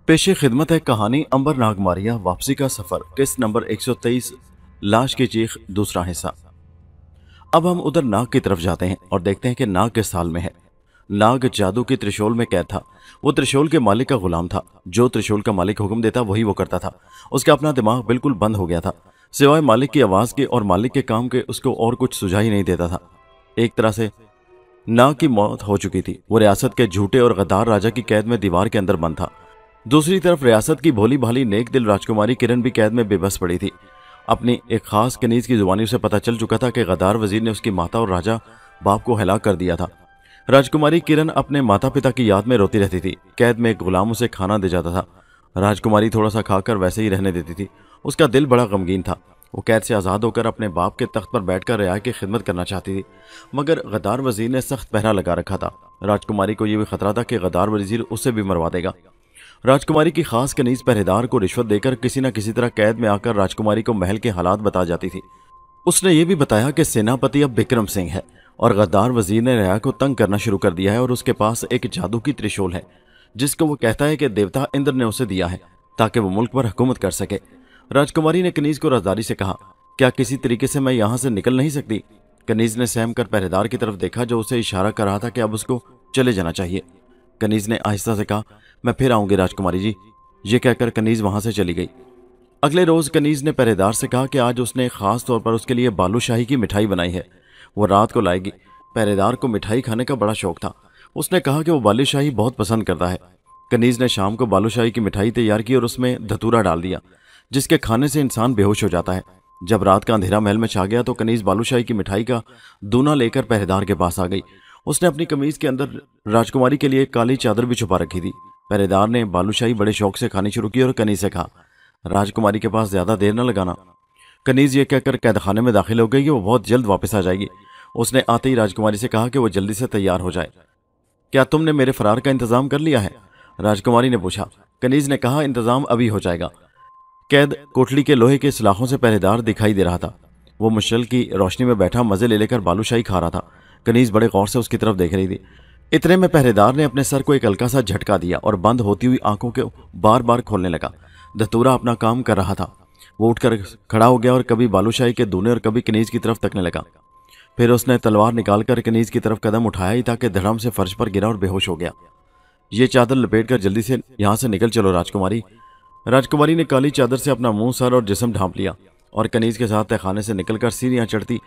पेशे खिदमत है कहानी अंबर नागमारिया वापसी का सफर किस्त नंबर 123 लाश की चीख दूसरा हिस्सा। अब हम उधर नाग की तरफ जाते हैं और देखते हैं कि नाग किस हाल में है। नाग जादू की त्रिशूल में कैद था। वो त्रिशूल के मालिक का गुलाम था। जो त्रिशूल का मालिक हुक्म देता वही वो करता था। उसका अपना दिमाग बिल्कुल बंद हो गया था। सिवाय मालिक की आवाज के और मालिक के काम के उसको और कुछ सुझाई नहीं देता था। एक तरह से नाग की मौत हो चुकी थी। वो रियासत के झूठे और गद्दार राजा की कैद में दीवार के अंदर बंद था। दूसरी तरफ रियासत की भोली भाली नेक दिल राजकुमारी किरण भी कैद में बेबस पड़ी थी। अपनी एक खास कनीज की जुबानी उसे पता चल चुका था कि गद्दार वजीर ने उसकी माता और राजा बाप को हलाक कर दिया था। राजकुमारी किरण अपने माता पिता की याद में रोती रहती थी। कैद में एक गुलाम उसे खाना दे जाता था। राजकुमारी थोड़ा सा खाकर वैसे ही रहने देती थी। उसका दिल बड़ा गमगीन था। वो कैद से आज़ाद होकर अपने बाप के तख्त पर बैठकर रियाया की खिदमत करना चाहती थी, मगर गद्दार वजीर ने सख्त पहरा लगा रखा था। राजकुमारी को यह भी खतरा था कि गद्दार वजीर उसे भी मरवा देगा। राजकुमारी की खास कनीज पहरेदार को रिश्वत देकर किसी न किसी तरह कैद में आकर राजकुमारी को महल के हालात बता जाती थी। उसने ये भी बताया कि सेनापति अब बिक्रम सिंह है और गद्दार वजीर ने रिया को तंग करना शुरू कर दिया है और उसके पास एक जादू की त्रिशूल है जिसको वो कहता है कि देवता इंद्र ने उसे दिया है ताकि वो मुल्क पर हुकूमत कर सके। राजकुमारी ने कनीज को राजदारी से कहा, क्या किसी तरीके से मैं यहाँ से निकल नहीं सकती? कनीज ने सहम कर पहरेदार की तरफ देखा जो उसे इशारा कर रहा था कि अब उसको चले जाना चाहिए। कनीज ने आहिस्ता से कहा, मैं फिर आऊंगी राजकुमारी जी। ये कहकर कनीज वहां से चली गई। अगले रोज कनीज ने पहरेदार से कहा कि आज उसने खास तौर पर उसके लिए बालूशाही की मिठाई बनाई है, वो रात को लाएगी। पहरेदार को मिठाई खाने का बड़ा शौक था। उसने कहा कि वो बालूशाही बहुत पसंद करता है। कनीज ने शाम को बालूशाही की मिठाई तैयार की और उसमें धतूरा डाल दिया जिसके खाने से इंसान बेहोश हो जाता है। जब रात का अंधेरा महल में छा गया तो कनीज बालूशाही की मिठाई का दूना लेकर पहरेदार के पास आ गई। उसने अपनी कमीज के अंदर राजकुमारी के लिए एक काली चादर भी छुपा रखी थी। पहरेदार ने बालूशाही बड़े शौक से खानी शुरू की और कनीज से कहा, राजकुमारी के पास ज्यादा देर न लगाना। कनीज ये कहकर कैदखाने में दाखिल हो गई कि वो बहुत जल्द वापस आ जाएगी। उसने आते ही राजकुमारी से कहा कि वो जल्दी से तैयार हो जाए। क्या तुमने मेरे फरार का इंतजाम कर लिया है? राजकुमारी ने पूछा। कनीज ने कहा, इंतजाम अभी हो जाएगा। कैद कोठली के लोहे के सलाखों से पहरेदार दिखाई दे रहा था। वो मुश्किल की रोशनी में बैठा मजे ले लेकर बालूशाही खा रहा था। कनीज बड़े गौर से उसकी तरफ देख रही थी। इतने में पहरेदार ने अपने सर को एक हल्का सा झटका दिया और बंद होती हुई आंखों को बार बार खोलने लगा। धतूरा अपना काम कर रहा था। वो उठकर खड़ा हो गया और कभी बालूशाही के दूने और कभी कनीज की तरफ तकने लगा। फिर उसने तलवार निकालकर कनीज की तरफ कदम उठाया ही था कि धड़म से फर्श पर गिरा और बेहोश हो गया। ये चादर लपेटकर जल्दी से यहाँ से निकल चलो राजकुमारी। राजकुमारी ने काली चादर से अपना मुंह, सर और जिस्म ढांप लिया और कनीज के साथ तहखाने से निकलकर सीढ़ियां चढ़ती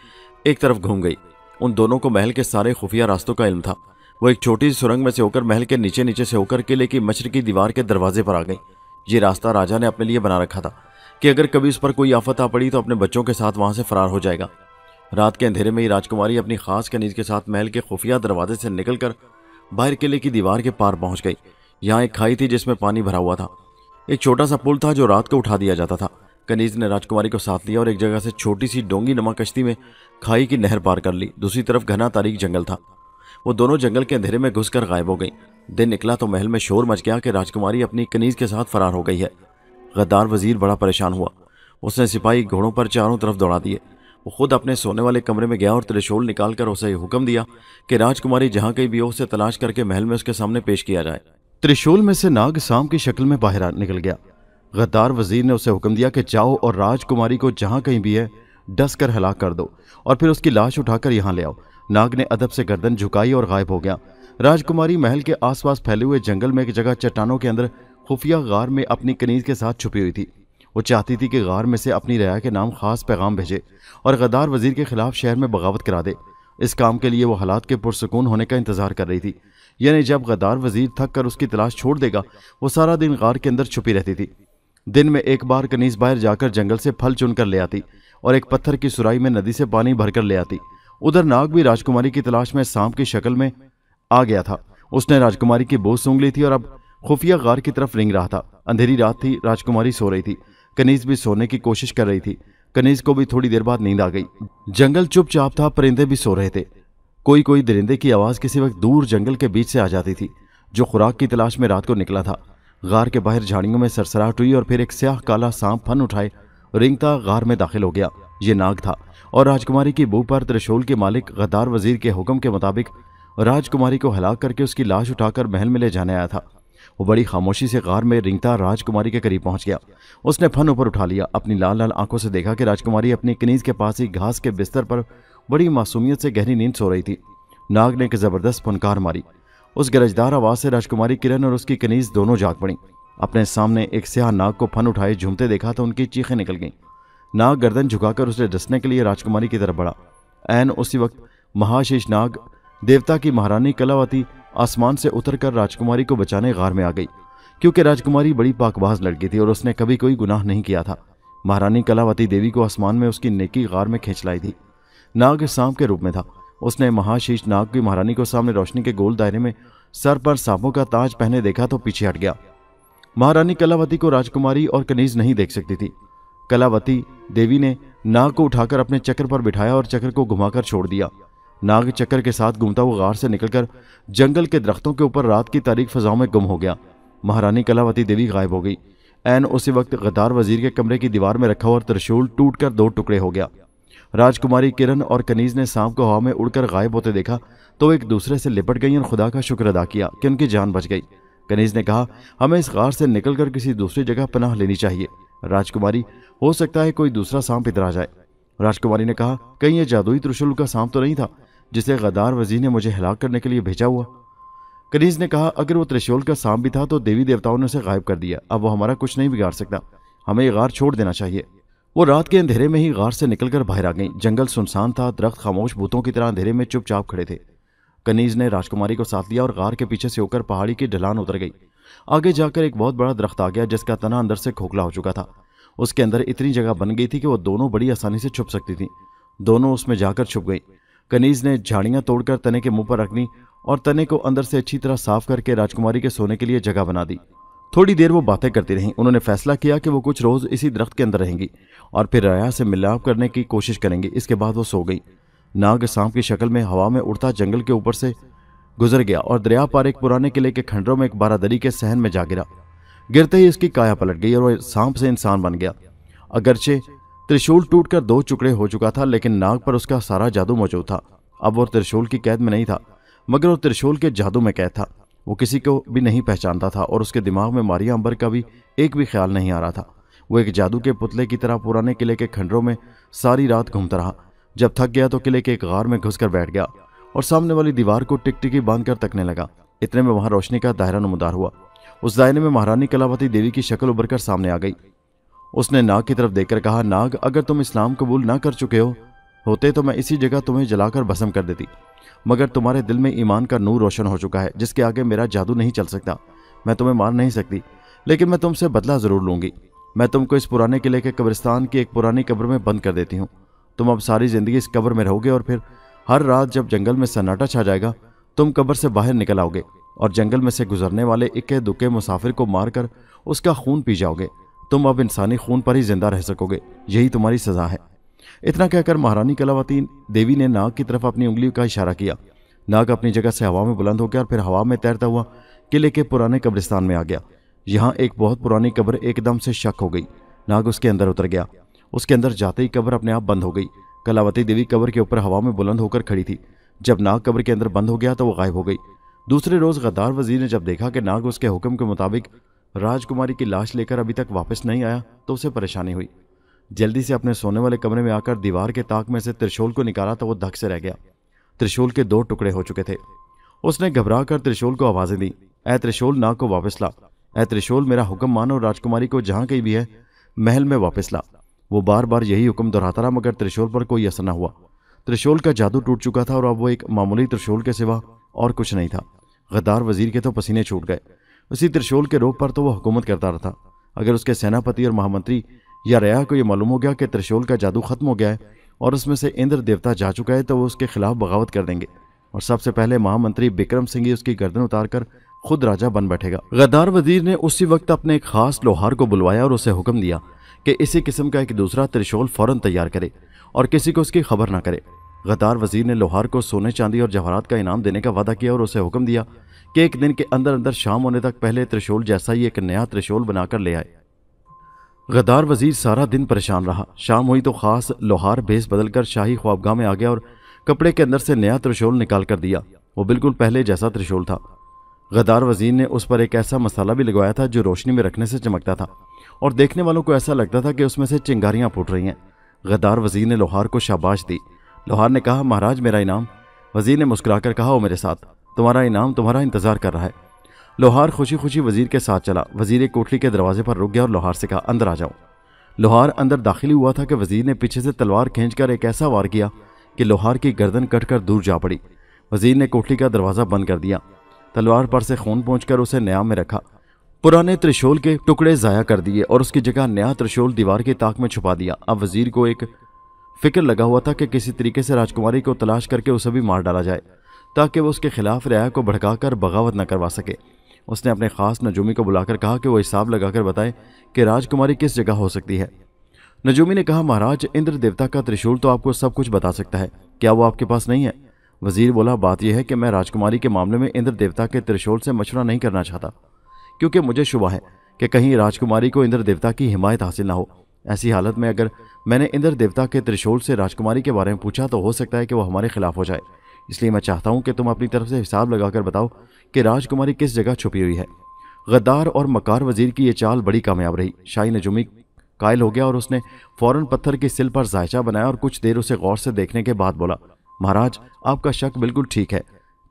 एक तरफ घूम गई। उन दोनों को महल के सारे खुफिया रास्तों का इल्म था। वो एक छोटी सी सुरंग में से होकर महल के नीचे नीचे से होकर किले की मशरकी दीवार के दरवाजे पर आ गई। ये रास्ता राजा ने अपने लिए बना रखा था कि अगर कभी उस पर कोई आफत आ पड़ी तो अपने बच्चों के साथ वहां से फरार हो जाएगा। रात के अंधेरे में ही राजकुमारी अपनी खास कनीज के साथ महल के खुफिया दरवाजे से निकलकर बाहर किले की दीवार के पार पहुंच गई। यहाँ एक खाई थी जिसमें पानी भरा हुआ था। एक छोटा सा पुल था जो रात को उठा दिया जाता था। कनीज ने राजकुमारी को साथ लिया और एक जगह से छोटी सी डोंगी नमा कश्ती में खाई की नहर पार कर ली। दूसरी तरफ घना तारीख जंगल था। वो दोनों जंगल के अंधेरे में घुसकर गायब हो गई। दिन निकला तो महल में शोर मच गया कि राजकुमारी अपनी कनीज के साथ फरार हो गई है। गद्दार वजीर बड़ा परेशान हुआ। उसने सिपाही घोड़ों पर चारों तरफ दौड़ा दिए। वो खुद अपने सोने वाले कमरे में गया और त्रिशूल निकालकर उसे हुक्म दिया कि राजकुमारी जहां कहीं भी हो उसे तलाश करके महल में उसके सामने पेश किया जाए। त्रिशूल में से नाग सांप की शक्ल में बाहर निकल गया। गद्दार वजीर ने उसे हुक्म दिया कि जाओ और राजकुमारी को जहां कहीं भी है डस कर हलाक कर दो और फिर उसकी लाश उठाकर यहां ले आओ। नाग ने अदब से गर्दन झुकाई और गायब हो गया। राजकुमारी महल के आसपास फैले हुए जंगल में एक जगह चट्टानों के अंदर खुफिया गार में अपनी कनीज के साथ छुपी हुई थी। वो चाहती थी कि गार में से अपनी रिया के नाम खास पैगाम भेजे और गद्दार वजीर के खिलाफ शहर में बगावत करा दे। इस काम के लिए वो हालात के पुरसकून होने का इंतजार कर रही थी, यानी जब गद्दार वजीर थक कर उसकी तलाश छोड़ देगा। वो सारा दिन गार के अंदर छुपी रहती थी। दिन में एक बार कनीज बाहर जाकर जंगल से फल चुनकर ले आती और एक पत्थर की सुराही में नदी से पानी भरकर ले आती। उधर नाग भी राजकुमारी की तलाश में सांप की शक्ल में आ गया था। उसने राजकुमारी की बू सूंघ ली थी और अब खुफिया गार की तरफ रेंग रहा था। अंधेरी रात थी, राजकुमारी सो रही थी। कनीज भी सोने की कोशिश कर रही थी। कनीज को भी थोड़ी देर बाद नींद आ गई। जंगल चुपचाप था, परिंदे भी सो रहे थे। कोई कोई दरिंदे की आवाज किसी वक्त दूर जंगल के बीच से आ जाती थी जो खुराक की तलाश में रात को निकला था। गार के बाहर झाड़ियों में सरसराहट हुई और फिर एक स्याह काला सांप फन उठाए रेंगता गार में दाखिल हो गया। ये नाग था और राजकुमारी की बू पर त्रिशूल के मालिक गद्दार वजीर के हुक्म के मुताबिक राजकुमारी को हलाक करके उसकी लाश उठाकर महल में ले जाने आया था। वो बड़ी खामोशी से गार में रिंगता राजकुमारी के करीब पहुंच गया। उसने फन ऊपर उठा लिया। अपनी लाल लाल आंखों से देखा कि राजकुमारी अपनी कनीज के पास ही घास के बिस्तर पर बड़ी मासूमियत से गहरी नींद सो रही थी। नाग ने एक जबरदस्त फनकार मारी। उस गरजदार आवाज से राजकुमारी किरण और उसकी कनीज दोनों जाग पड़ी। अपने सामने एक स्याह नाग को फन उठाए झूमते देखा तो उनकी चीखें निकल गईं। नाग गर्दन झुकाकर उसे डसने के लिए राजकुमारी की तरफ बढ़ा। ऐन उसी वक्त महाशीष नाग, देवता की महारानी कलावती, आसमान से उतरकर राजकुमारी को बचाने गार में आ गई। क्योंकि राजकुमारी बड़ी पाकबाज लड़की थी और उसने कभी कोई गुनाह नहीं किया था। महारानी कलावती देवी को आसमान में उसकी नेकी गार में खींच लाई थी। नाग सांप के रूप में था। उसने महाशीष नाग की महारानी को सामने रोशनी के गोल दायरे में सर पर सांपों का ताज पहने देखा तो पीछे हट गया। महारानी कलावती को राजकुमारी और कनीज नहीं देख सकती थी। कलावती देवी ने नाग को उठाकर अपने चक्र पर बिठाया और चक्र को घुमाकर छोड़ दिया। नाग चक्कर के साथ घूमता हुआ गार से निकलकर जंगल के दरख्तों के ऊपर रात की तारीक फजाओं में गुम हो गया। महारानी कलावती देवी गायब हो गई। ऐन उसी वक्त गद्दार वजीर के कमरे की दीवार में रखा हुआ त्रिशूल टूटकर 2 टुकड़े हो गया। राजकुमारी किरण और कनीज ने सांप को हवा में उड़कर गायब होते देखा तो एक दूसरे से लिपट गई और खुदा का शुक्र अदा किया कि उनकी जान बच गई। कनीज ने कहा, हमें इस गार से निकलकर किसी दूसरी जगह पनाह लेनी चाहिए। राजकुमारी, हो सकता है कोई दूसरा सांप इधर आ जाए। राजकुमारी ने कहा, कहीं यह जादुई त्रिशूल का सांप तो नहीं था जिसे गद्दार वजीर ने मुझे हिलाक करने के लिए भेजा हुआ। कनीज ने कहा, अगर वो त्रिशूल का सांप भी था तो देवी देवताओं ने उसे गायब कर दिया। अब वो हमारा कुछ नहीं बिगाड़ सकता। हमें ये गार छोड़ देना चाहिए। वो रात के अंधेरे में ही गार से निकलकर बाहर आ गई। जंगल सुनसान था। दरख्त खामोश भूतों की तरह अंधेरे में चुपचाप खड़े थे। कनीज ने राजकुमारी को साथ लिया और गार के पीछे से होकर पहाड़ी की ढलान उतर गई। आगे जाकर एक बहुत बड़ा दरख्त आ गया जिसका तना अंदर से खोखला हो चुका था। उसके अंदर इतनी जगह बन गई थी कि वो दोनों बड़ी आसानी से छुप सकती थी। दोनों उसमें जाकर छुप गई। कनीज ने झाड़ियां तोड़कर तने के मुंह पर रख दी और तने को अंदर से अच्छी तरह साफ करके राजकुमारी के सोने के लिए जगह बना दी। थोड़ी देर वो बातें करती रहीं। उन्होंने फैसला किया कि वो कुछ रोज इसी दरख्त के अंदर रहेंगी और फिर रया से मिलाप करने की कोशिश करेंगी। इसके बाद वो सो गई। नाग सांप की शक्ल में हवा में उड़ता जंगल के ऊपर से गुजर गया और दरिया पार एक पुराने किले के खंडरों में एक बारादरी के सहन में जा गिरा। गिरते ही उसकी काया पलट गई और वह सांप से इंसान बन गया। अगरचे त्रिशूल टूटकर 2 टुकड़े हो चुका था लेकिन नाग पर उसका सारा जादू मौजूद था। अब वो त्रिशूल की कैद में नहीं था मगर वो त्रिशूल के जादू में कैद था। वो किसी को भी नहीं पहचानता था और उसके दिमाग में मारिया अंबर का भी एक भी ख्याल नहीं आ रहा था। वो एक जादू के पुतले की तरह पुराने किले के खंडरों में सारी रात घूमता रहा। जब थक गया तो किले के एक गार में घुसकर बैठ गया और सामने वाली दीवार को टिकटिकी बांधकर तकने लगा। इतने में वहां रोशनी का दायरा नमदार हुआ। उस दायरे में महारानी कलावती देवी की शक्ल उभरकर सामने आ गई। उसने नाग की तरफ देखकर कहा, नाग, अगर तुम इस्लाम कबूल ना कर चुके होते तो मैं इसी जगह तुम्हें जलाकर भस्म कर देती। मगर तुम्हारे दिल में ईमान का नूर रोशन हो चुका है जिसके आगे मेरा जादू नहीं चल सकता। मैं तुम्हें मार नहीं सकती लेकिन मैं तुमसे बदला जरूर लूंगी। मैं तुमको इस पुराने किले के कब्रिस्तान की एक पुरानी कब्र में बंद कर देती हूँ। तुम अब सारी जिंदगी इस कब्र में रहोगे और फिर हर रात जब जंगल में सन्नाटा छा जाएगा तुम कब्र से बाहर निकल आओगे और जंगल में से गुजरने वाले इक्के दुक्के मुसाफिर को मारकर उसका खून पी जाओगे। तुम अब इंसानी खून पर ही जिंदा रह सकोगे। यही तुम्हारी सजा है। इतना कहकर महारानी कलावती देवी ने नाग की तरफ अपनी उंगली का इशारा किया। नाग अपनी जगह से हवा में बुलंद हो गया और फिर हवा में तैरता हुआ किले के पुराने कब्रिस्तान में आ गया। यहाँ एक बहुत पुरानी कब्र एकदम से शक हो गई। नाग उसके अंदर उतर गया। उसके अंदर जाते ही कब्र अपने आप बंद हो गई। कलावती देवी कब्र के ऊपर हवा में बुलंद होकर खड़ी थी। जब नाग कब्र के अंदर बंद हो गया तो वो गायब हो गई। दूसरे रोज गद्दार वजीर ने जब देखा कि नाग उसके हुक्म के मुताबिक राजकुमारी की लाश लेकर अभी तक वापस नहीं आया तो उसे परेशानी हुई। जल्दी से अपने सोने वाले कमरे में आकर दीवार के ताक में से त्रिशूल को निकाला तो वो धक से रह गया। त्रिशूल के 2 टुकड़े हो चुके थे। उसने घबरा कर त्रिशूल को आवाजें दी, ऐ त्रिशूल, नाग को वापस ला। ऐ त्रिशूल, मेरा हुक्म मानो, राजकुमारी को जहां कहीं भी है महल में वापस ला। वो बार बार यही हुक्म दोहराता रहा मगर त्रिशूल पर कोई असर न हुआ। त्रिशूल का जादू टूट चुका था और अब वो एक मामूली त्रिशूल के सिवा और कुछ नहीं था। गद्दार वजीर के तो पसीने छूट गए। उसी त्रिशूल के रोप पर तो वो हुकूमत करता रहा। अगर उसके सेनापति और महामंत्री या रया को यह मालूम हो गया कि त्रिशूल का जादू खत्म हो गया है और उसमें से इंद्र देवता जा चुका है तो वो उसके खिलाफ बगावत कर देंगे और सबसे पहले महामंत्री बिक्रम सिंह ही उसकी गर्दन उतारकर खुद राजा बन बैठेगा। गद्दार वजीर ने उसी वक्त अपने एक खास लोहार को बुलवाया और उसे हुक्म दिया कि इसी किस्म का एक दूसरा त्रिशूल फौरन तैयार करे और किसी को उसकी खबर न करे। गद्दार वजीर ने लोहार को सोने चांदी और जवाहरात का इनाम देने का वादा किया और उसे हुक्म दिया कि एक दिन के अंदर अंदर शाम होने तक पहले त्रिशूल जैसा ही एक नया त्रिशूल बनाकर ले आए। गद्दार वजीर सारा दिन परेशान रहा। शाम हुई तो खास लोहार भेस बदलकर शाही ख्वाबगाह में आ गया और कपड़े के अंदर से नया त्रिशूल निकाल कर दिया। वो बिल्कुल पहले जैसा त्रिशूल था। गद्दार वजीर ने उस पर एक ऐसा मसाला भी लगवाया था जो रोशनी में रखने से चमकता था और देखने वालों को ऐसा लगता था कि उसमें से चिंगारियां फूट रही हैं। गद्दार वजीर ने लोहार को शाबाश दी। लोहार ने कहा, महाराज मेरा इनाम। वजीर ने मुस्कुराकर कहा, ओ मेरे साथ, तुम्हारा इनाम तुम्हारा इंतजार कर रहा है। लोहार खुशी खुशी वजीर के साथ चला। वजीर एक कोठरी के दरवाजे पर रुक गया और लोहार से कहा, अंदर आ जाओ। लोहार अंदर दाखिल हुआ था कि वजीर ने पीछे से तलवार खींचकर एक ऐसा वार किया कि लोहार की गर्दन कटकर दूर जा पड़ी। वजीर ने कोठरी का दरवाजा बंद कर दिया। तलवार पर से खून पहुंचकर उसे न्याम में रखा। पुराने त्रिशूल के टुकड़े जाया कर दिए और उसकी जगह नया त्रिशूल दीवार की ताक में छुपा दिया। अब वजीर को एक फिक्र लगा हुआ था कि किसी तरीके से राजकुमारी को तलाश करके उसे भी मार डाला जाए ताकि वो उसके खिलाफ रियाया को भड़काकर बगावत न करवा सके। उसने अपने खास नजूमी को बुलाकर कहा कि वो हिसाब लगाकर बताए कि राजकुमारी किस जगह हो सकती है। नजूमी ने कहा, महाराज इंद्र देवता का त्रिशूल तो आपको सब कुछ बता सकता है, क्या वो आपके पास नहीं है? वजीर बोला, बात यह है कि मैं राजकुमारी के मामले में इंद्र देवता के त्रिशूल से मशवरा नहीं करना चाहता, क्योंकि मुझे शुबा है कि कहीं राजकुमारी को इंद्र देवता की हिमायत हासिल ना हो। ऐसी हालत में अगर मैंने इंद्र देवता के त्रिशूल से राजकुमारी के बारे में पूछा तो हो सकता है कि वो हमारे खिलाफ हो जाए। इसलिए मैं चाहता हूं कि तुम अपनी तरफ से हिसाब लगाकर बताओ कि राजकुमारी किस जगह छुपी हुई है। गद्दार और मकार वजीर की ये चाल बड़ी कामयाब रही। शाही नजूमी कायल हो गया और उसने फौरन पत्थर की सिल पर जायचा बनाया और कुछ देर उसे गौर से देखने के बाद बोला, महाराज आपका शक बिल्कुल ठीक है।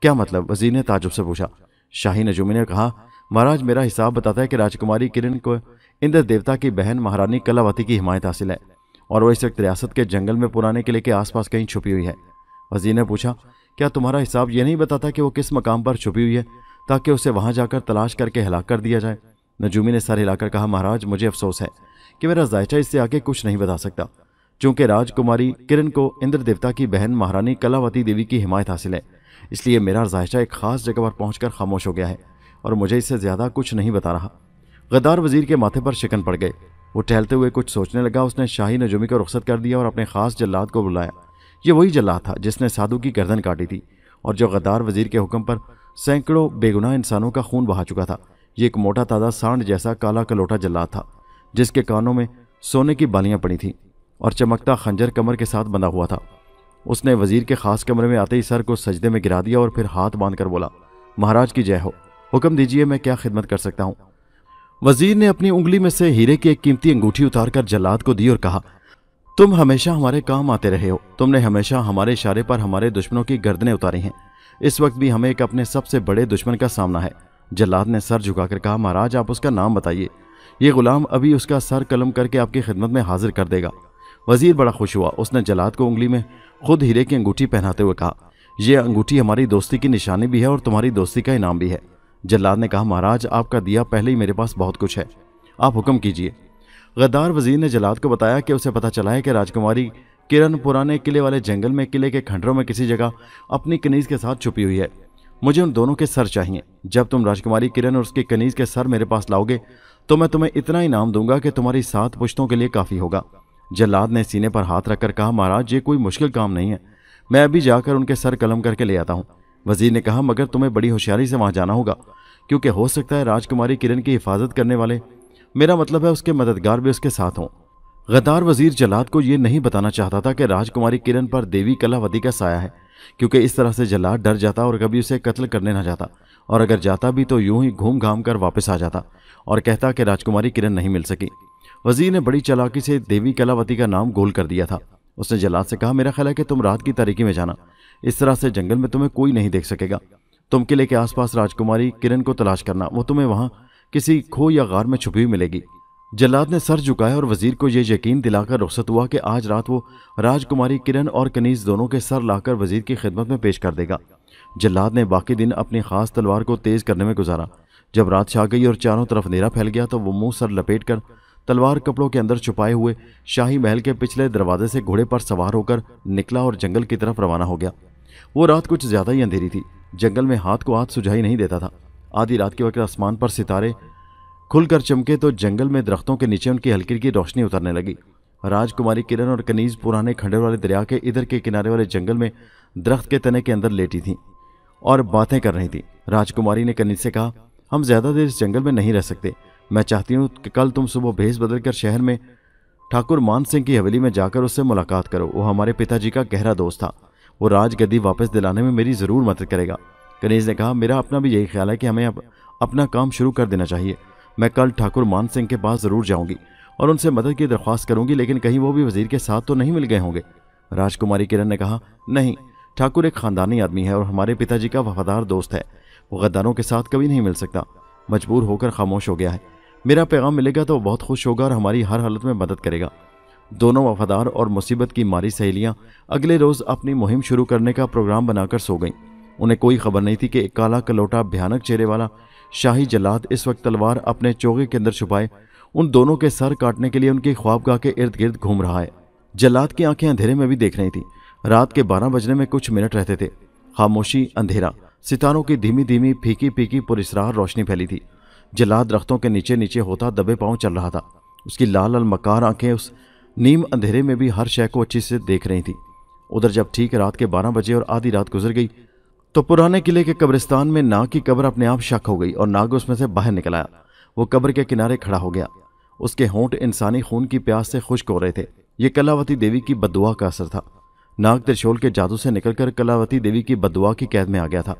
क्या मतलब? वजीर ने ताजुब से पूछा। शाही नजूमी ने कहा, महाराज मेरा हिसाब बताता है कि राजकुमारी किरण को इंद्र देवता की बहन महारानी कलावती की हिमायत हासिल है और वह इस वक्त रियासत के जंगल में पुराने किले के आसपास कहीं छुपी हुई है। वजीर ने पूछा, क्या तुम्हारा हिसाब यह नहीं बताता कि वो किस मकाम पर छुपी हुई है ताकि उसे वहां जाकर तलाश करके हलाक कर दिया जाए? नजूमी ने सर हिलाकर कहा, महाराज मुझे अफसोस है कि मेरा जायचा इससे आगे कुछ नहीं बता सकता। चूंकि राजकुमारी किरण को इंद्र देवता की बहन महारानी कलावती देवी की हिमायत हासिल है, इसलिए मेरा जायचा एक खास जगह पर पहुंचकर खामोश हो गया है और मुझे इससे ज्यादा कुछ नहीं बता रहा। गद्दार वजीर के माथे पर शिकन पड़ गए। वो टहलते हुए कुछ सोचने लगा। उसने शाही नजूमी को रुखसत कर दिया और अपने खास जल्लाद को बुलाया। ये वही जल्लाद था जिसने साधु की गर्दन काटी थी और जो गद्दार वजीर के हुक्म पर सैकड़ों बेगुनाह इंसानों का खून बहा चुका था। ये एक मोटा ताजा सांड जैसा काला कलोटा जल्लाद था जिसके कानों में सोने की बालियां पड़ी थीं और चमकता खंजर कमर के साथ बंधा हुआ था। उसने वजीर के खास कमरे में आते ही सर को सजदे में गिरा दिया और फिर हाथ बांधकर बोला, महाराज की जय हो। हुक्म दीजिए, मैं क्या खिदमत कर सकता हूँ? वजीर ने अपनी उंगली में से हीरे की एक कीमती अंगूठी उतारकर जल्लाद को दी और कहा, तुम हमेशा हमारे काम आते रहे हो। तुमने हमेशा हमारे इशारे पर हमारे दुश्मनों की गर्दनें उतारी हैं। इस वक्त भी हमें एक अपने सबसे बड़े दुश्मन का सामना है। जल्लाद ने सर झुकाकर कहा, महाराज आप उसका नाम बताइए। ये गुलाम अभी उसका सर कलम करके आपकी खिदमत में हाजिर कर देगा। वजीर बड़ा खुश हुआ। उसने जल्लाद को उंगली में खुद हीरे की अंगूठी पहनाते हुए कहा, यह अंगूठी हमारी दोस्ती की निशानी भी है और तुम्हारी दोस्ती का इनाम भी है। जल्लाद ने कहा, महाराज आपका दिया पहले ही मेरे पास बहुत कुछ है, आप हुक्म कीजिए। गद्दार वजीर ने जल्लाद को बताया कि उसे पता चला है कि राजकुमारी किरण पुराने किले वाले जंगल में किले के खंडरों में किसी जगह अपनी कनीज के साथ छुपी हुई है। मुझे उन दोनों के सर चाहिए। जब तुम राजकुमारी किरण और उसकी कनीज के सर मेरे पास लाओगे तो मैं तुम्हें इतना इनाम दूंगा कि तुम्हारी 7 पुश्तों के लिए काफ़ी होगा। जल्लाद ने सीने पर हाथ रखकर कहा, महाराज ये कोई मुश्किल काम नहीं है, मैं अभी जाकर उनके सर कलम करके ले आता हूँ। वजीर ने कहा, मगर तुम्हें बड़ी होशियारी से वहाँ जाना होगा, क्योंकि हो सकता है राजकुमारी किरण की हिफाजत करने वाले, मेरा मतलब है उसके मददगार, भी उसके साथ हों। गद्दार वजीर जल्लाद को ये नहीं बताना चाहता था कि राजकुमारी किरण पर देवी कलावती का साया है, क्योंकि इस तरह से जल्लाद डर जाता और कभी उसे कत्ल करने ना जाता, और अगर जाता भी तो यूं ही घूम घाम कर वापस आ जाता और कहता कि राजकुमारी किरण नहीं मिल सकी। वजीर ने बड़ी चालाकी से देवी कलावती का नाम गोल कर दिया था। उसने जल्लाद से कहा, मेरा ख्याल है कि तुम रात की तारीकी में जाना, इस तरह से जंगल में तुम्हें कोई नहीं देख सकेगा। तुम किले के आसपास राजकुमारी किरण को तलाश करना, वो तुम्हें वहां किसी खो या गार में छुपी हुई मिलेगी। जल्लाद ने सर झुकाया और वजीर को यह यकीन दिलाकर रुखसत हुआ कि आज रात वो राजकुमारी किरण और कनीज दोनों के सर लाकर वजीर की खिदमत में पेश कर देगा। जल्लाद ने बाकी दिन अपनी खास तलवार को तेज करने में गुजारा। जब रात छा गई और चारों तरफ अंधेरा फैल गया तो वो मुंह सर लपेट कर तलवार कपड़ों के अंदर छुपाए हुए शाही महल के पिछले दरवाजे से घोड़े पर सवार होकर निकला और जंगल की तरफ रवाना हो गया। वो रात कुछ ज्यादा ही अंधेरी थी। जंगल में हाथ को हाथ सुझाई नहीं देता था। आधी रात के वक्त आसमान पर सितारे खुलकर चमके तो जंगल में दरख्तों के नीचे उनकी हल्की हल्की रोशनी उतरने लगी। राजकुमारी किरण और कनीज पुराने खंडर वाले दरिया के इधर के किनारे वाले जंगल में दरख्त के तने के अंदर लेटी थीं और बातें कर रही थी। राजकुमारी ने कनीज से कहा, हम ज्यादा देर इस जंगल में नहीं रह सकते। मैं चाहती हूँ कि कल तुम सुबह भेस बदलकर शहर में ठाकुर मान सिंह की हवेली में जाकर उससे मुलाकात करो। वो हमारे पिताजी का गहरा दोस्त था। वो राजगद्दी वापस दिलाने में मेरी जरूर मदद करेगा। कनीज ने कहा, मेरा अपना भी यही ख्याल है कि हमें अब अपना काम शुरू कर देना चाहिए। मैं कल ठाकुर मान सिंह के पास जरूर जाऊंगी और उनसे मदद की दरख्वास्त करूंगी, लेकिन कहीं वो भी वजीर के साथ तो नहीं मिल गए होंगे। राजकुमारी किरण ने कहा, नहीं, ठाकुर एक खानदानी आदमी है और हमारे पिताजी का वफादार दोस्त है। वो गद्दारों के साथ कभी नहीं मिल सकता। मजबूर होकर खामोश हो गया है। मेरा पैगाम मिलेगा तो वो बहुत खुश होगा और हमारी हर हालत में मदद करेगा। दोनों वफादार और मुसीबत की मारी सहेलियां अगले रोज अपनी मुहिम शुरू करने का प्रोग्राम बनाकर सो गईं। उन्हें कोई खबर नहीं थी कि एक काला कलोटा भयानक चेहरे वाला शाही जल्लाद इस वक्त तलवार अपने चोगे के अंदर छुपाए उन दोनों के सर काटने के लिए उनकी ख्वाबगाह के इर्द गिर्द घूम रहा है। जल्लाद की आंखें अंधेरे में भी देख रही थी। रात के 12 बजने में कुछ मिनट रहते थे। खामोशी, अंधेरा, सितारों की धीमी धीमी फीकी फीकी पुरस्रार रोशनी फैली थी। जल्लाद दरख्तों के नीचे नीचे होता दबे पांव चल रहा था। उसकी लाल लाल मकार आंखें उस नीम अंधेरे में भी हर शय को अच्छी से देख रही थी। उधर जब ठीक रात के 12 बजे और आधी रात गुजर गई तो पुराने किले के कब्रिस्तान में नाग की कब्र अपने आप शक हो गई और नाग उसमें से बाहर निकल आया। वो कब्र के किनारे खड़ा हो गया। उसके होंठ इंसानी खून की प्यास से खुश्क हो रहे थे। ये कलावती देवी की बद्दुआ का असर था। नाग त्रिशूल के जादू से निकलकर कलावती देवी की बद्दुआ की कैद में आ गया था।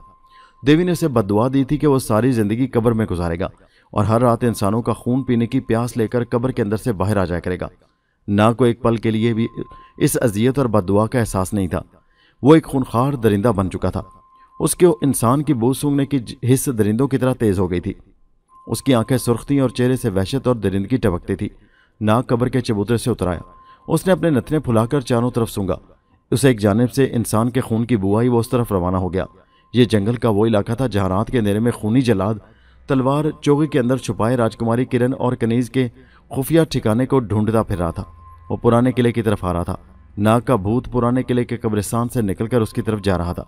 देवी ने उसे बद्दुआ दी थी कि वो सारी जिंदगी कब्र में गुजारेगा और हर रात इंसानों का खून पीने की प्यास लेकर कब्र के अंदर से बाहर आ जाया करेगा। नाग को एक पल के लिए भी इस अजियत और बद्दुआ का एहसास नहीं था। वो एक खूनखार दरिंदा बन चुका था। उसके इंसान की बू सूंघने की हिस्स दरिंदों की तरह तेज हो गई थी। उसकी आंखें सुर्ख थीं और चेहरे से वहशत और दरिंदगी टपकती थी। नाग कब्र के चबूतरे से उतराया। उसने अपने नथने फुलाकर चारों तरफ सूंघा। उसे एक जानिब से इंसान के खून की बू आई। वो उस तरफ रवाना हो गया। ये जंगल का वो इलाका था जहाँ रात के अंधेरे में खूनी जल्लाद तलवार चोगे के अंदर छुपाए राजकुमारी किरण और कनीज के खुफिया ठिकाने को ढूंढता फिर रहा था। वो पुराने किले की तरफ आ रहा था। नाग का भूत पुराने किले के कब्रिस्तान से निकलकर उसकी तरफ जा रहा था।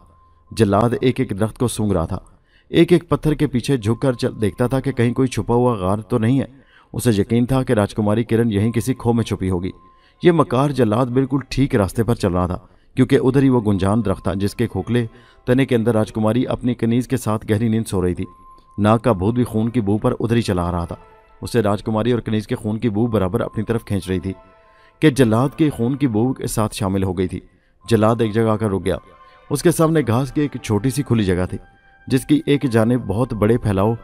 जल्लाद एक एक दरख्त को सूंघ रहा था। एक एक पत्थर के पीछे झुककर देखता था कि कहीं कोई छुपा हुआ गार तो नहीं है। उसे यकीन था कि राजकुमारी किरण यहीं किसी खो में छुपी होगी। ये मकार जल्लाद बिल्कुल ठीक रास्ते पर चल रहा था, क्योंकि उधर ही वो गुंजान दरख्त था जिसके खोखले तने के अंदर राजकुमारी अपनी कनीज के साथ गहरी नींद सो रही थी। नाग का भूत भी खून की बू पर उधर ही चला आ रहा था। उसे राजकुमारी और कनीज के खून की बू बराबर अपनी तरफ खींच रही थी कि जल्लाद के खून की बू के साथ शामिल हो गई थी। जल्लाद एक जगह आकर रुक गया। उसके सामने घास की एक छोटी सी खुली जगह थी जिसकी एक जानिब बहुत बड़े फैलाव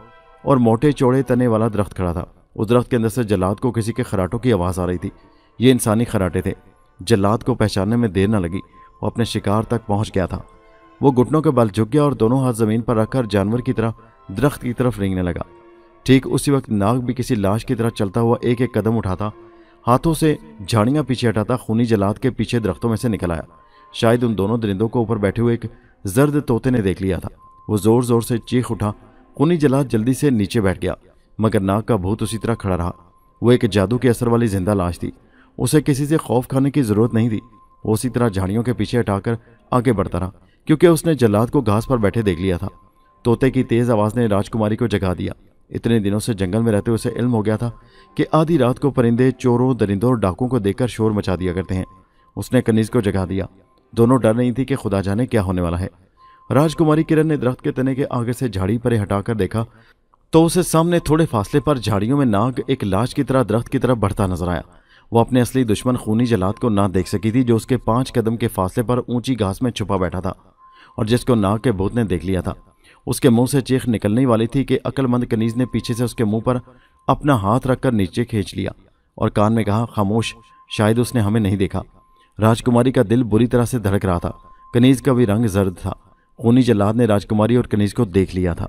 और मोटे चौड़े तने वाला दरख्त खड़ा था। उस दरख्त के अंदर से जल्लाद को किसी के खराटों की आवाज़ आ रही थी। ये इंसानी खराटे थे। जल्लाद को पहचानने में देर न लगी। वो अपने शिकार तक पहुंच गया था। वो घुटनों के बल झुक गया और दोनों हाथ जमीन पर रखकर जानवर की तरह दरख्त की तरफ रेंगने लगा। ठीक उसी वक्त नाग भी किसी लाश की तरह चलता हुआ एक एक कदम उठाता, हाथों से झाड़ियां पीछे हटाता खूनी जल्लाद के पीछे दरख्तों में से निकल आया। शायद उन दोनों दरिंदों को ऊपर बैठे हुए एक जर्द तोते ने देख लिया था। वो जोर जोर से चीख उठा। खूनी जल्लाद जल्दी से नीचे बैठ गया, मगर नाग का भूत उसी तरह खड़ा रहा। वो एक जादू के असर वाली जिंदा लाश थी। उसे किसी से खौफ खाने की जरूरत नहीं थी। वो उसी तरह झाड़ियों के पीछे हटाकर आगे बढ़ता रहा, क्योंकि उसने जल्लाद को घास पर बैठे देख लिया था। तोते की तेज आवाज ने राजकुमारी को जगा दिया। इतने दिनों से जंगल में रहते उसे इल्म हो गया था कि आधी रात को परिंदे चोरों, दरिंदों और डाकुओं को देखकर शोर मचा दिया करते हैं। उसने कनीज को जगा दिया। दोनों डर रही थी कि खुदा जाने क्या होने वाला है। राजकुमारी किरण ने दरख्त के तने के आगे से झाड़ी परे हटाकर देखा तो उसे सामने थोड़े फासले पर झाड़ियों में नाग एक लाश की तरह दरख्त की तरफ बढ़ता नजर आया। वो अपने असली दुश्मन खूनी जल्लाद को ना देख सकी थी, जो उसके 5 कदम के फासले पर ऊंची घास में छुपा बैठा था और जिसको नाग के भूत ने देख लिया था। उसके मुंह से चीख निकलने वाली थी कि अक्लमंद कनीज ने पीछे से उसके मुंह पर अपना हाथ रखकर नीचे खींच लिया और कान में कहा, खामोश, शायद उसने हमें नहीं देखा। राजकुमारी का दिल बुरी तरह से धड़क रहा था। कनीज का भी रंग जर्द था। खूनी जल्लाद ने राजकुमारी और कनीज को देख लिया था।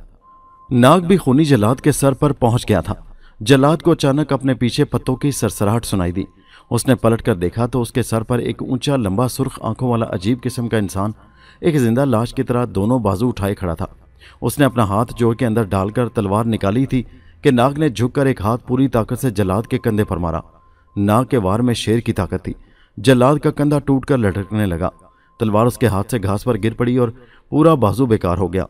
नाग भी खूनी जल्लाद के सर पर पहुंच गया था। जल्लाद को अचानक अपने पीछे पत्तों की सरसराहट सुनाई दी। उसने पलट कर देखा तो उसके सर पर एक ऊंचा लंबा सुर्ख आंखों वाला अजीब किस्म का इंसान एक जिंदा लाश की तरह दोनों बाजू उठाए खड़ा था। उसने अपना हाथ जोड़ के अंदर डालकर तलवार निकाली थी कि नाग ने झुककर एक हाथ पूरी ताकत से जल्लाद के कंधे पर मारा। नाग के वार में शेर की ताकत थी। जल्लाद का कंधा टूटकर लटकने लगा। तलवार उसके हाथ से घास पर गिर पड़ी और पूरा बाजू बेकार हो गया।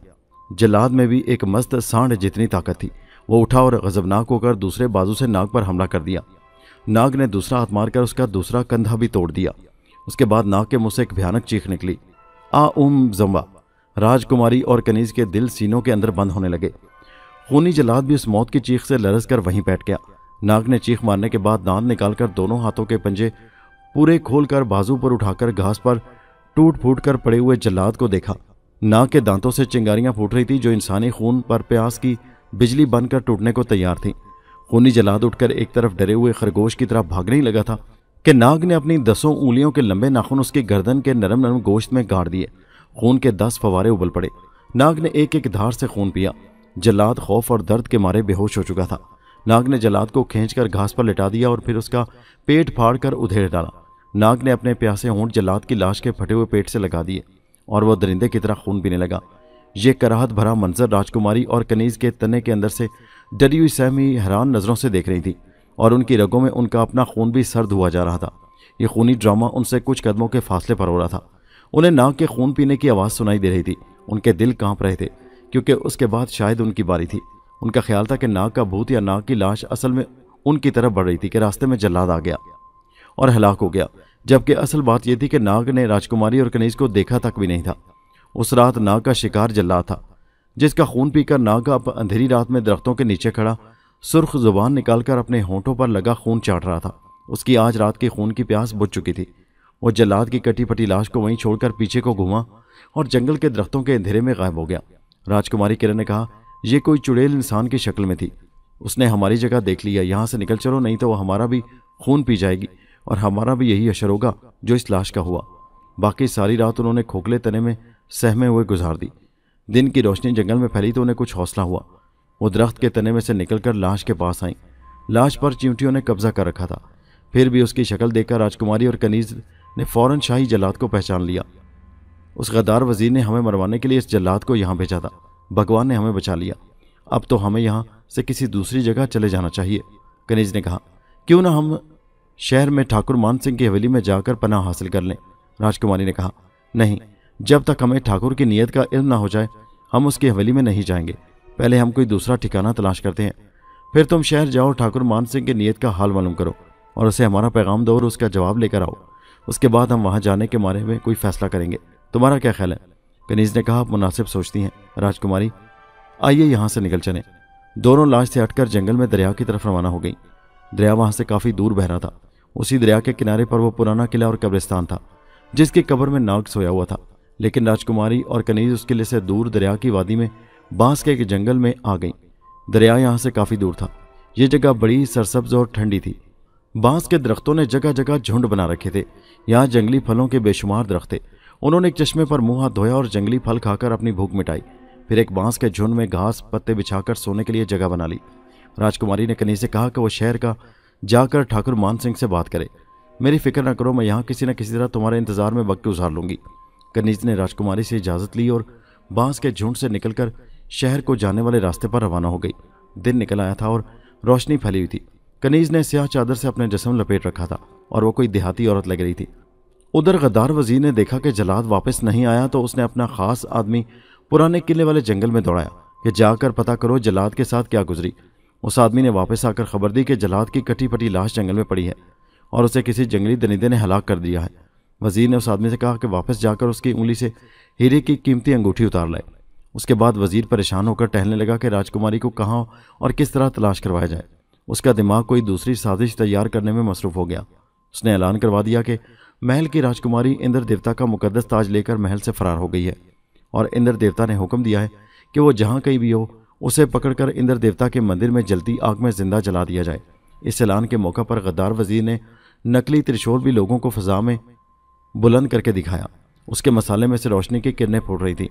जल्लाद में भी एक मस्त सांड जितनी ताकत थी। वो उठा और गजबनाक होकर दूसरे बाजू से नाग पर हमला कर दिया। नाग ने दूसरा हाथ मारकर उसका दूसरा कंधा भी तोड़ दिया। उसके बाद नाग के मुंह से एक भयानक चीख निकली, आ जम्बा। राजकुमारी और कनीज के दिल सीनों के अंदर बंद होने लगे। खूनी जल्लाद भी उस मौत की चीख से लरस कर वहीं बैठ गया। नाग ने चीख मारने के बाद दांत निकालकर दोनों हाथों के पंजे पूरे खोलकर बाजू पर उठाकर घास पर टूट फूट कर पड़े हुए जल्लाद को देखा। नाग के दांतों से चिंगारियां फूट रही थी जो इंसानी खून पर प्यास की बिजली बनकर टूटने को तैयार थी। खूनी जल्लाद उठकर एक तरफ डरे हुए खरगोश की तरफ भागने ही लगा था कि नाग ने अपनी 10 उंगलियों के लंबे नाखून उसकी गर्दन के नरम नरम गोश्त में गाड़ दिए। खून के 10 फवारे उबल पड़े। नाग ने एक एक धार से खून पिया। जल्लाद खौफ और दर्द के मारे बेहोश हो चुका था। नाग ने जल्लाद को खींचकर घास पर लिटा दिया और फिर उसका पेट फाड़कर उधेड़ डाला। नाग ने अपने प्यासे होंठ जल्लाद की लाश के फटे हुए पेट से लगा दिए और वह दरिंदे की तरह खून पीने लगा। ये कराहत भरा मंजर राजकुमारी और कनीज के तने के अंदर से डरी हुई सहमी हैरान नजरों से देख रही थी और उनकी रगों में उनका अपना खून भी सर्द हुआ जा रहा था। ये खूनी ड्रामा उनसे कुछ कदमों के फासले पर हो रहा था। उन्हें नाग के खून पीने की आवाज़ सुनाई दे रही थी। उनके दिल कांप रहे थे क्योंकि उसके बाद शायद उनकी बारी थी। उनका ख्याल था कि नाग का भूत या नाग की लाश असल में उनकी तरफ बढ़ रही थी कि रास्ते में जल्लाद आ गया और हलाक हो गया, जबकि असल बात यह थी कि नाग ने राजकुमारी और कनीज को देखा तक भी नहीं था। उस रात नाग का शिकार जल्लाद था जिसका खून पीकर नाग अब अंधेरी रात में दरख्तों के नीचे खड़ा सुर्ख जुबान निकालकर अपने होंठों पर लगा खून चाट रहा था। उसकी आज रात की खून की प्यास बुझ चुकी थी। वो जल्लाद की कटी फटी लाश को वहीं छोड़कर पीछे को घुमा और जंगल के दरख्तों के अंधेरे में गायब हो गया। राजकुमारी किरण ने कहा, यह कोई चुड़ैल इंसान की शक्ल में थी। उसने हमारी जगह देख लिया। यहाँ से निकल चलो, नहीं तो वह हमारा भी खून पी जाएगी और हमारा भी यही अशर होगा जो इस लाश का हुआ। बाकी सारी रात उन्होंने खोखले तने में सहमे हुए गुजार दी। दिन की रोशनी जंगल में फैली तो उन्हें कुछ हौसला हुआ। वो दरख्त के तने में से निकलकर लाश के पास आई। लाश पर चींटियों ने कब्जा कर रखा था। फिर भी उसकी शक्ल देखकर राजकुमारी और कनीज ने फौरन शाही जल्लाद को पहचान लिया। उस गद्दार वजीर ने हमें मरवाने के लिए इस जल्लाद को यहाँ भेजा था। भगवान ने हमें बचा लिया। अब तो हमें यहाँ से किसी दूसरी जगह चले जाना चाहिए। कनीज ने कहा, क्यों ना हम शहर में ठाकुर मान सिंह की हवेली में जाकर पनाह हासिल कर लें। राजकुमारी ने कहा, नहीं, जब तक हमें ठाकुर की नीयत का इल्म ना हो जाए हम उसकी हवेली में नहीं जाएंगे। पहले हम कोई दूसरा ठिकाना तलाश करते हैं। फिर तुम शहर जाओ, ठाकुर मान सिंह की नीयत का हाल मालूम करो और उसे हमारा पैगाम दो और उसका जवाब लेकर आओ। उसके बाद हम वहाँ जाने के बारे में कोई फैसला करेंगे। तुम्हारा क्या ख्याल है? कनीज ने कहा, आप मुनासिब सोचती हैं राजकुमारी, आइए यहाँ से निकल चलें। दोनों लाश से हटकर जंगल में दरिया की तरफ रवाना हो गई। दरिया वहाँ से काफ़ी दूर बह रहा था। उसी दरिया के किनारे पर वो पुराना किला और कब्रिस्तान था जिसकी कब्र में नाग सोया हुआ था। लेकिन राजकुमारी और कनीज उस किले से दूर दरिया की वादी में बांस के एक जंगल में आ गई। दरिया यहाँ से काफ़ी दूर था। ये जगह बड़ी सरसब्ज और ठंडी थी। बांस के दरख्तों ने जगह जगह झुंड बना रखे थे। यहाँ जंगली फलों के बेशुमार दरख्त थे। उन्होंने एक चश्मे पर मुंह हाथ धोया और जंगली फल खाकर अपनी भूख मिटाई। फिर एक बांस के झुंड में घास पत्ते बिछाकर सोने के लिए जगह बना ली। राजकुमारी ने कनीज से कहा कि वो शहर का जाकर ठाकुर मान सिंह से बात करे। मेरी फिक्र न करो, मैं यहाँ किसी न किसी तरह तुम्हारे इंतजार में वक्त गुजार लूंगी। कनीज ने राजकुमारी से इजाज़त ली और बांस के झुंड से निकलकर शहर को जाने वाले रास्ते पर रवाना हो गई। दिन निकल आया था और रोशनी फैली हुई थी। कनीज ने स्याह चादर से अपने जिस्म लपेट रखा था और वो कोई देहाती औरत लग रही थी। उधर गद्दार वजीर ने देखा कि जल्लाद वापस नहीं आया तो उसने अपना खास आदमी पुराने किले वाले जंगल में दौड़ाया कि जाकर पता करो जल्लाद के साथ क्या गुजरी। उस आदमी ने वापस आकर खबर दी कि जल्लाद की कटी फटी लाश जंगल में पड़ी है और उसे किसी जंगली दरिंदे ने हलाक कर दिया है। वजीर ने उस आदमी से कहा कि वापस जाकर उसकी उंगली से हीरे की कीमती अंगूठी उतार लाए। उसके बाद वजीर परेशान होकर टहलने लगा कि राजकुमारी को कहाँ और किस तरह तलाश करवाया जाए। उसका दिमाग कोई दूसरी साजिश तैयार करने में मसरूफ हो गया। उसने ऐलान करवा दिया कि महल की राजकुमारी इंद्र देवता का मुकद्दस ताज लेकर महल से फरार हो गई है और इंद्र देवता ने हुक्म दिया है कि वो जहाँ कहीं भी हो उसे पकड़कर इंद्र देवता के मंदिर में जलती आग में जिंदा जला दिया जाए। इस ऐलान के मौका पर गद्दार वजीर ने नकली त्रिशूल भी लोगों को फजा में बुलंद करके दिखाया। उसके मसाले में से रोशनी की किरणें फूट रही थी।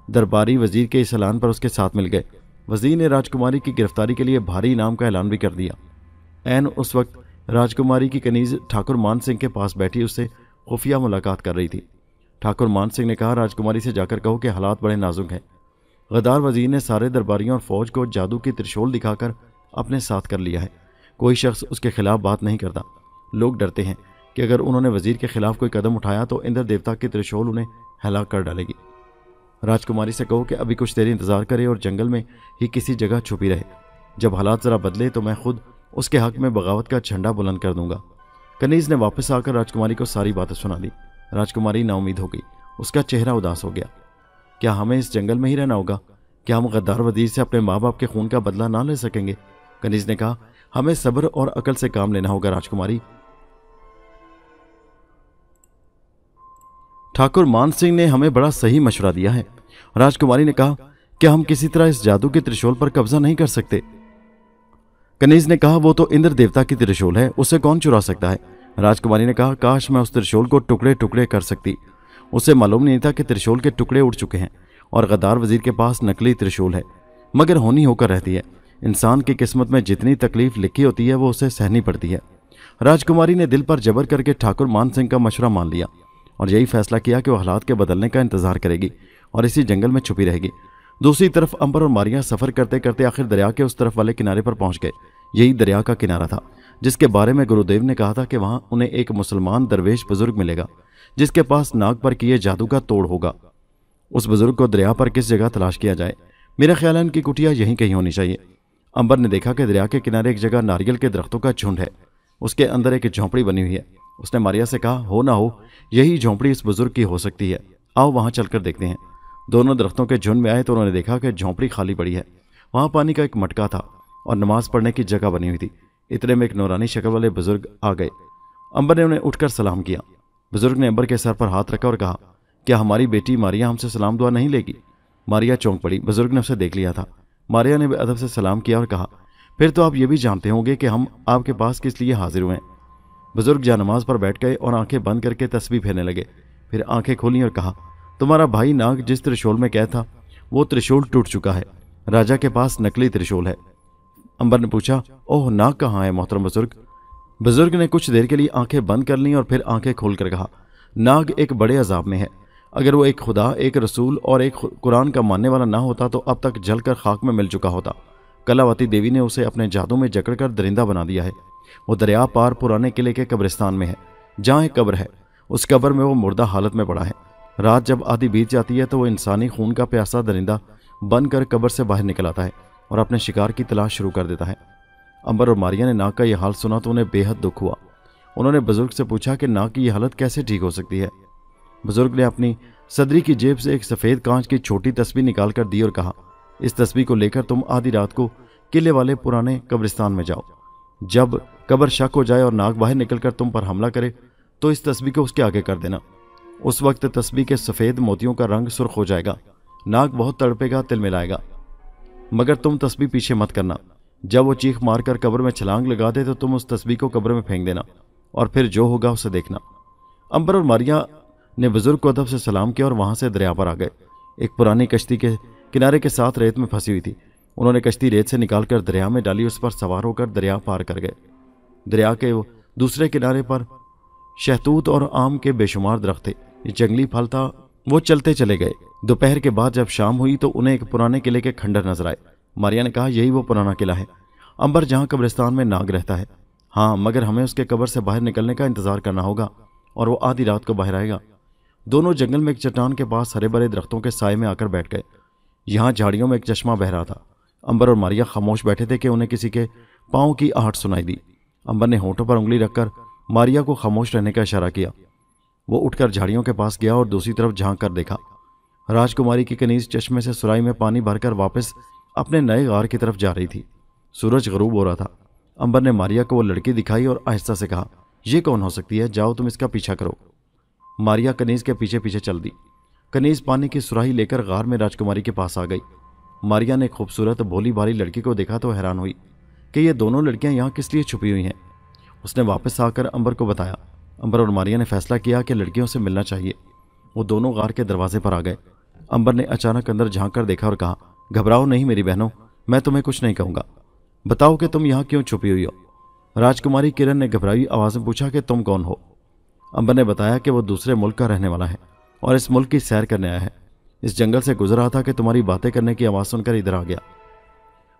दरबारी वजीर के इस ऐलान पर उसके साथ मिल गए। वजीर ने राजकुमारी की गिरफ्तारी के लिए भारी इनाम का ऐलान भी कर दिया। ऐन उस वक्त राजकुमारी की कनीज ठाकुर मान सिंह के पास बैठी उससे खुफिया मुलाकात कर रही थी। ठाकुर मान सिंह ने कहा, राजकुमारी से जाकर कहो कि हालात बड़े नाजुक हैं। गद्दार वजीर ने सारे दरबारियों और फौज को जादू की त्रिशूल दिखाकर अपने साथ कर लिया है। कोई शख्स उसके खिलाफ बात नहीं करता। लोग डरते हैं कि अगर उन्होंने वजीर के खिलाफ कोई कदम उठाया तो इंद्र देवता की त्रिशूल उन्हें हलाक कर डालेगी। राजकुमारी से कहो कि अभी कुछ देर इंतजार करे और जंगल में ही किसी जगह छुपी रहे। जब हालात ज़रा बदले तो मैं खुद उसके हक में बगावत का झंडा बुलंद कर दूंगा। कनीज ने वापस आकर राजकुमारी को सारी बातें सुना दी। राजकुमारी नाउमीद हो गई। उसका चेहरा उदास हो गया। क्या हमें इस जंगल में ही रहना होगा? क्या हम गद्दार वजीर से अपने माँ बाप के खून का बदला ना ले सकेंगे? कनीज ने कहा, हमें सब्र और अकल से काम लेना होगा राजकुमारी। ठाकुर मान सिंह ने हमें बड़ा सही मशवरा दिया है। राजकुमारी ने कहा, क्या हम किसी तरह इस जादू के त्रिशूल पर कब्जा नहीं कर सकते? कनीज ने कहा, वो तो इंद्र देवता की त्रिशूल है, उसे कौन चुरा सकता है? राजकुमारी ने कहा, काश मैं उस त्रिशूल को टुकड़े टुकड़े कर सकती। उसे मालूम नहीं था कि त्रिशूल के टुकड़े उड़ चुके हैं और गद्दार वजीर के पास नकली त्रिशूल है, मगर होनी होकर रहती है। इंसान की किस्मत में जितनी तकलीफ लिखी होती है वो उसे सहनी पड़ती है। राजकुमारी ने दिल पर जबर करके ठाकुर मान सिंह का मशवरा मान लिया और यही फैसला किया कि वह हालात के बदलने का इंतजार करेगी और इसी जंगल में छुपी रहेगी। दूसरी तरफ अंबर और मारिया सफर करते करते आखिर दरिया के उस तरफ वाले किनारे पर पहुंच गए। यही दरिया का किनारा था जिसके बारे में गुरुदेव ने कहा था कि वहां उन्हें एक मुसलमान दरवेश बुजुर्ग मिलेगा जिसके पास नाग पर किए जादू का तोड़ होगा। उस बुजुर्ग को दरिया पर किस जगह तलाश किया जाए? मेरा ख्याल है उनकी कुटिया यहीं कहीं होनी चाहिए। अंबर ने देखा कि दरिया के किनारे एक जगह नारियल के दरख्तों का झुंड है, उसके अंदर एक झोंपड़ी बनी हुई है। उसने मारिया से कहा, हो ना हो यही झोंपड़ी इस बुजुर्ग की हो सकती है, आओ वहां चलकर देखते हैं। दोनों दरख्तों के झुंड में आए तो उन्होंने देखा कि झोंपड़ी खाली पड़ी है। वहां पानी का एक मटका था और नमाज पढ़ने की जगह बनी हुई थी। इतने में एक नौरानी शक्ल वाले बुजुर्ग आ गए। अंबर ने उन्हें उठकर सलाम किया। बुजुर्ग ने अंबर के सर पर हाथ रखा और कहा, क्या हमारी बेटी मारिया हमसे सलाम दुआ नहीं लेगी? मारिया चौंक पड़ी। बुजुर्ग ने उसे देख लिया था। मारिया ने अदब से सलाम किया और कहा, फिर तो आप ये भी जानते होंगे कि हम आपके पास किस लिए हाजिर हुए हैं। बुजुर्ग जानमाज पर बैठ गए और आंखें बंद करके तस्बीह फेरने लगे। फिर आंखें खोली और कहा, तुम्हारा भाई नाग जिस त्रिशूल में कैद था वो त्रिशूल टूट चुका है। राजा के पास नकली त्रिशूल है। अंबर ने पूछा, ओह नाग कहाँ है मोहतरम बुजुर्ग? बुजुर्ग ने कुछ देर के लिए आंखें बंद कर लीं और फिर आंखें खोलकर कहा, नाग एक बड़े अजाब में है। अगर वो एक खुदा, एक रसूल और एक कुरान का मानने वाला ना होता तो अब तक जलकर खाक में मिल चुका होता। कलावती देवी ने उसे अपने जादू में जकड़कर दरिंदा बना दिया है। वो दरिया पार पुराने किले के कब्रिस्तान में है, जहाँ एक कब्र है। उस कब्र में वो मुर्दा हालत में पड़ा है। रात जब आधी बीत जाती है तो वो इंसानी खून का प्यासा दरिंदा बनकर कब्र से बाहर निकल आता है और अपने शिकार की तलाश शुरू कर देता है। अंबर और मारिया ने नाग का यह हाल सुना तो उन्हें बेहद दुख हुआ। उन्होंने बुजुर्ग से पूछा कि नाग की यह हालत कैसे ठीक हो सकती है। बुजुर्ग ने अपनी सदरी की जेब से एक सफ़ेद कांच की छोटी तस्बीर निकाल कर दी और कहा, इस तस्बीर को लेकर तुम आधी रात को किले वाले पुराने कब्रिस्तान में जाओ। जब कब्र शक हो जाए और नाग बाहर निकलकर तुम पर हमला करे तो इस तस्बीर को उसके आगे कर देना। उस वक्त तस्बीर के सफ़ेद मोतियों का रंग सुर्ख हो जाएगा। नाग बहुत तड़पेगा, तिलमिलाएगा, मगर तुम तस्बीर पीछे मत करना। जब वो चीख मारकर कब्र में छलांग लगा दे तो तुम उस तस्बीर को कब्र में फेंक देना और फिर जो होगा उसे देखना। अंबर और मारिया ने बुजुर्ग को अदब से सलाम किया और वहां से दरिया पर आ गए। एक पुरानी कश्ती के किनारे के साथ रेत में फंसी हुई थी। उन्होंने कश्ती रेत से निकालकर दरिया में डाली, उस पर सवार होकर दरिया पार कर गए। दरिया के दूसरे किनारे पर शहतूत और आम के बेशुमार दरख्त थे। ये जंगली फल था। वो चलते चले गए। दोपहर के बाद जब शाम हुई तो उन्हें एक पुराने किले के खंडर नजर आए। मारिया ने कहा, यही वो पुराना किला है अंबर, जहाँ कब्रिस्तान में नाग रहता है। हाँ, मगर हमें उसके कब्र से बाहर निकलने का इंतजार करना होगा और वो आधी रात को बाहर आएगा। दोनों जंगल में एक चट्टान के पास हरे भरे दरख्तों के साए में आकर बैठ गए। यहाँ झाड़ियों में एक चश्मा बह रहा था। अंबर और मारिया खामोश बैठे थे कि उन्हें किसी के पाँव की आहट सुनाई दी। अंबर ने होठों पर उंगली रखकर मारिया को खामोश रहने का इशारा किया। वो उठकर झाड़ियों के पास गया और दूसरी तरफ झांक कर देखा। राजकुमारी की कनीज चश्मे से सुराही में पानी भरकर वापस अपने नए गार की तरफ जा रही थी। सूरज गरूब हो रहा था। अंबर ने मारिया को वो लड़की दिखाई और आहिस्ता से कहा, यह कौन हो सकती है? जाओ तुम इसका पीछा करो। मारिया कनीज के पीछे पीछे चल दी। कनीज पानी की सुराही लेकर गार में राजकुमारी के पास आ गई। मारिया ने खूबसूरत भोली भाली लड़की को देखा तो हैरान हुई कि ये दोनों लड़कियां यहाँ किस लिए छुपी हुई हैं। उसने वापस आकर अंबर को बताया। अंबर और मारिया ने फैसला किया कि लड़कियों से मिलना चाहिए। वो दोनों गार के दरवाजे पर आ गए। अंबर ने अचानक अंदर झांक कर देखा और कहा, घबराओ नहीं मेरी बहनों, मैं तुम्हें कुछ नहीं कहूँगा। बताओ कि तुम यहाँ क्यों छुपी हुई हो? राजकुमारी किरण ने घबराई आवाज़ में पूछा कि तुम कौन हो? अंबर ने बताया कि वो दूसरे मुल्क का रहने वाला है और इस मुल्क की सैर करने आया है। इस जंगल से गुजर रहा था कि तुम्हारी बातें करने की आवाज़ सुनकर इधर आ गया।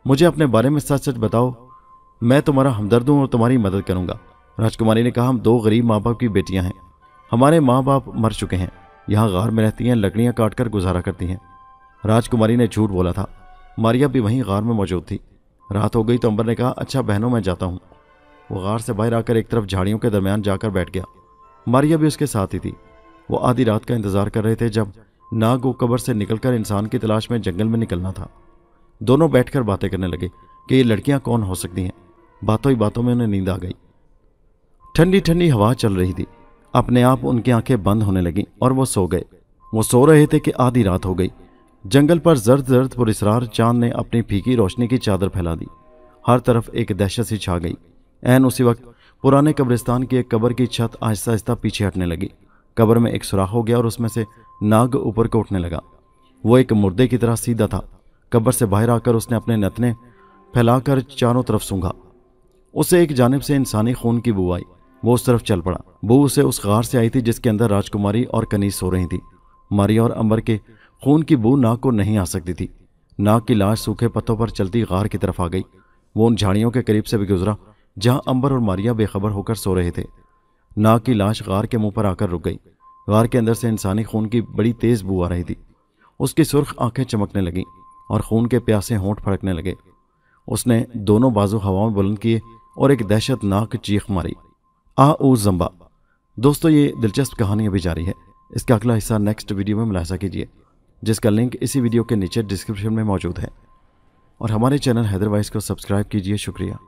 मुझे अपने बारे में सच सच बताओ, मैं तुम्हारा हमदर्द हूँ और तुम्हारी मदद करूँगा। राजकुमारी ने कहा, हम दो गरीब माँ बाप की बेटियाँ हैं। हमारे माँ बाप मर चुके हैं। यहाँ गार में रहती हैं, लकड़ियाँ काट कर गुजारा करती हैं। राजकुमारी ने झूठ बोला था। मारिया भी वहीं गार में मौजूद थी। रात हो गई तो अंबर ने कहा, अच्छा बहनों मैं जाता हूँ। वो गार से बाहर आकर एक तरफ झाड़ियों के दरमियान जाकर बैठ गया। मारिया भी उसके साथ ही थी। वो आधी रात का इंतजार कर रहे थे जब नाग को कब्र से निकलकर इंसान की तलाश में जंगल में निकलना था। दोनों बैठकर बातें करने लगे कि ये लड़कियां कौन हो सकती हैं। बातों ही बातों में उन्हें नींद आ गई। ठंडी ठंडी हवा चल रही थी। अपने आप उनकी आंखें बंद होने लगीं और वो सो गए। वो सो रहे थे कि आधी रात हो गई। जंगल पर जर्द जर्द पुरस्रार चांद ने अपनी फीकी रोशनी की चादर फैला दी। हर तरफ एक दहशत सी छा गई। ऐन उसी वक्त पुराने कब्रिस्तान की एक कब्र की छत आहिस्ता आहिस्ता पीछे हटने लगी। कब्र में एक सुराख हो गया और उसमें से नाग ऊपर को उठने लगा। वो एक मुर्दे की तरह सीधा था। कब्र से बाहर आकर उसने अपने नथने फैलाकर चारों तरफ सूंघा। उसे एक जानिब से इंसानी खून की बू आई। वो उस तरफ चल पड़ा। बू उसे उस गार से आई थी जिसके अंदर राजकुमारी और कनीज सो रही थी। मारिया और अंबर के खून की बू नाग को नहीं आ सकती थी। नाग की लाश सूखे पत्तों पर चलती गार की तरफ आ गई। वो उन झाड़ियों के करीब से भी गुजरा जहां अंबर और मारिया बेखबर होकर सो रहे थे। नाग की लाश गार के मुंह पर आकर रुक गई। गार के अंदर से इंसानी खून की बड़ी तेज बू आ रही थी। उसकी सुर्ख आंखें चमकने लगीं और खून के प्यासे होंठ फड़कने लगे। उसने दोनों बाजू हवा में बुलंद किए और एक दहशतनाक चीख मारी, आ ओ जम्बा। दोस्तों, ये दिलचस्प कहानी अभी जारी है। इसका अगला हिस्सा नेक्स्ट वीडियो में मुलाहिजा कीजिए, जिसका लिंक इसी वीडियो के नीचे डिस्क्रिप्शन में मौजूद है। और हमारे चैनल हैदर वाइस को सब्सक्राइब कीजिए। शुक्रिया।